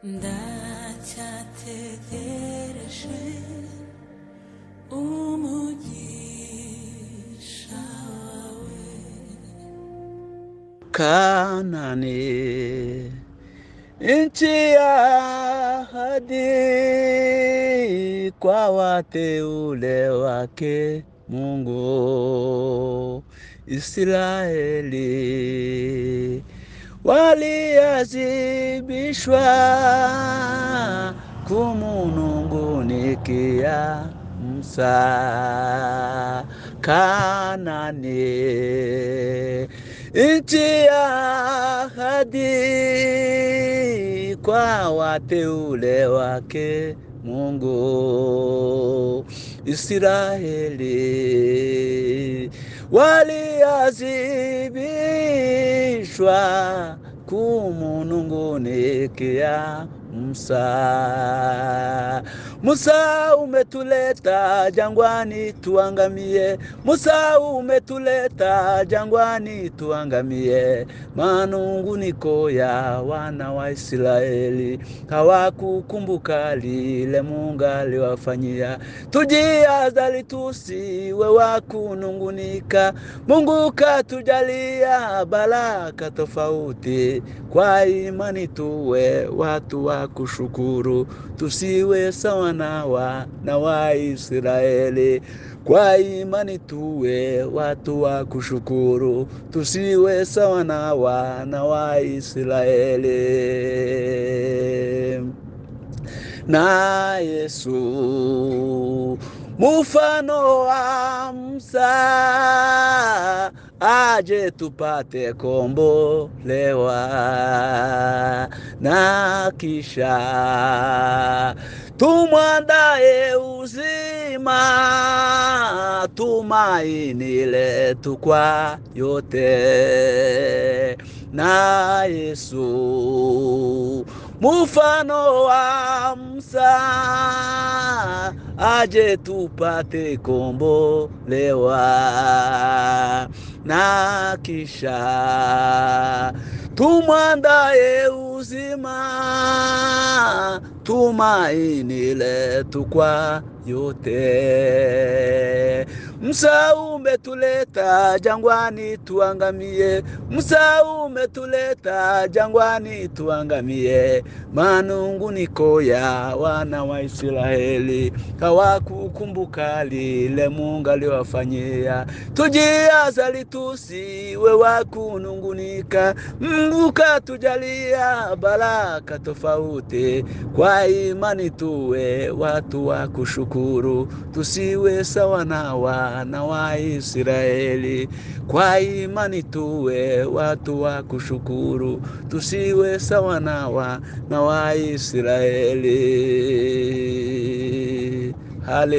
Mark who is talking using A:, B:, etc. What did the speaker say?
A: ndacategereje umugisha wawe.
B: Kanani, nchi ya ahadi kwa wateule wake Mungu. Israeli waliazibishwa kumunungunikia Musa. Kanani, nchi ya ahadi kwa wateule wake Mungu. Israeli waliazibishwa kumunungunikia Musa. Musa, umetuleta jangwani tuangamie. Musa, umetuleta jangwani tuangamie. Manunguniko ya wana wa Israeli hawakukumbuka lile Mungu aliwafanyia. Tujiazali tusiwe wa kunungunika. Mungu katujalia baraka tofauti. Kwa imani tuwe watu wa kushukuru, tusiwe sawa na wa Israeli. Kwa imani tuwe watu wa kushukuru, tusiwe sawa na wa Israeli. Na Yesu mfano wa Musa aje tupate kombolewa, na kisha tumwandae uzima, tumaini letu kwa yote. Na Yesu mfano wa Musa aje tupate kombolewa, na kisha tumwandae uzima, tumaini letu kwa yote. Musa, umetuleta jangwani tuangamie. Musa, umetuleta jangwani tuangamie. Manunguniko ya wana wa Israeli hawakukumbuka lile Mungu aliwafanyia. Tujiazali tusiwe wa kunungunika. Mungu katujalia baraka tofauti. Kwa imani tuwe watu wa kushukuru, tusiwe sawa na wa Israeli. Kwa imani tuwe watu wa kushukuru, tusiwe sawa na wa Israeli. Hallelujah.